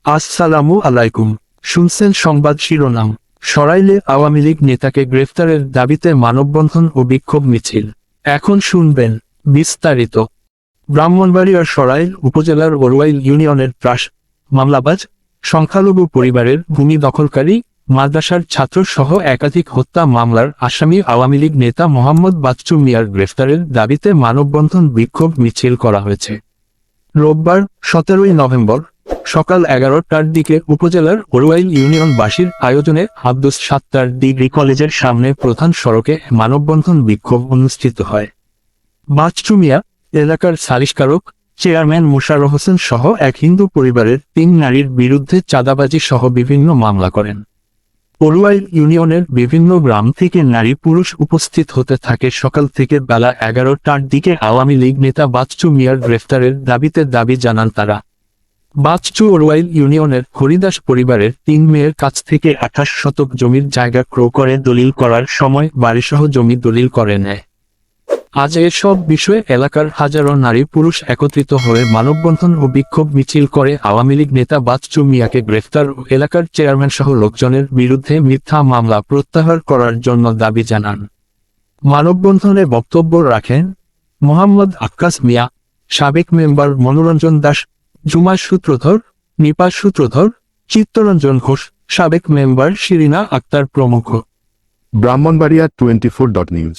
আসসালামু আলাইকুম। শুনছেন সংবাদ শিরোনাম। সরাইলে আওয়ামী লীগ নেতাকে গ্রেফতারের দাবিতে মানববন্ধন ও বিক্ষোভ মিছিল। এখন শুনবেন বিস্তারিত। ব্রাহ্মণবাড়িয়ার সরাইল উপজেলার ওরওয়াইল ইউনিয়নের ত্রাস মামলাবাজ সংখ্যালঘু পরিবারের ভূমি দখলকারী মাদ্রাসার ছাত্র সহ একাধিক হত্যা মামলার আসামি আওয়ামী লীগ নেতা মোহাম্মদ বাচ্চু মিয়ার গ্রেফতারের দাবিতে মানববন্ধন বিক্ষোভ মিছিল করা হয়েছে। রোববার 17 নভেম্বর সকাল 11টার দিকে উপজেলার ওরওয়াইল ইউনিয়নবাসীর আয়োজনে আব্দুস সাত্তার ডিগ্রি কলেজের সামনে প্রধান সড়কে মানববন্ধন বিক্ষোভ অনুষ্ঠিত হয়। বাচ্চু মিয়া এলাকার সালিশকারক চেয়ারম্যান মোশাররফ হোসেন সহ এক হিন্দু পরিবারের 3 নারীর বিরুদ্ধে চাঁদাবাজি সহ বিভিন্ন মামলা করেন। ওরওয়াইল ইউনিয়নের বিভিন্ন গ্রাম থেকে নারী পুরুষ উপস্থিত হতে থাকে। সকাল থেকে বেলা 11টার দিকে আওয়ামী লীগ নেতা বাচ্চু মিয়ার গ্রেফতারের দাবি জানান তারা। বাচ্চু ওরওয়াইল ইউনিয়নের হরিদাস পরিবারের 3 মেয়ের কাছ থেকে 28 শতক জমির জায়গা ক্রয় করে দলিল করার সময় বাড়িসহ জমি দলিল করে নেয়। আজ এসব বিষয়ে এলাকার হাজারো নারী পুরুষ একত্রিত হয়ে মানববন্ধন ও বিক্ষোভ মিছিল করে আওয়ামী লীগ নেতা বাচ্চু মিয়াকে গ্রেফতার ও এলাকার চেয়ারম্যান সহ লোকজনের বিরুদ্ধে মিথ্যা মামলা প্রত্যাহার করার জন্য দাবি জানান। মানববন্ধনে বক্তব্য রাখেন মোহাম্মদ আক্কাস মিয়া, সাবেক মেম্বার মনোরঞ্জন দাস, জুমা সূত্রধর, নিপাস সূত্রধর, চিত্তরঞ্জন ঘোষ, সাবেক মেম্বার শিরিনা আক্তার প্রমুখ। ব্রাহ্মণবাড়িয়া 24.নিউজ।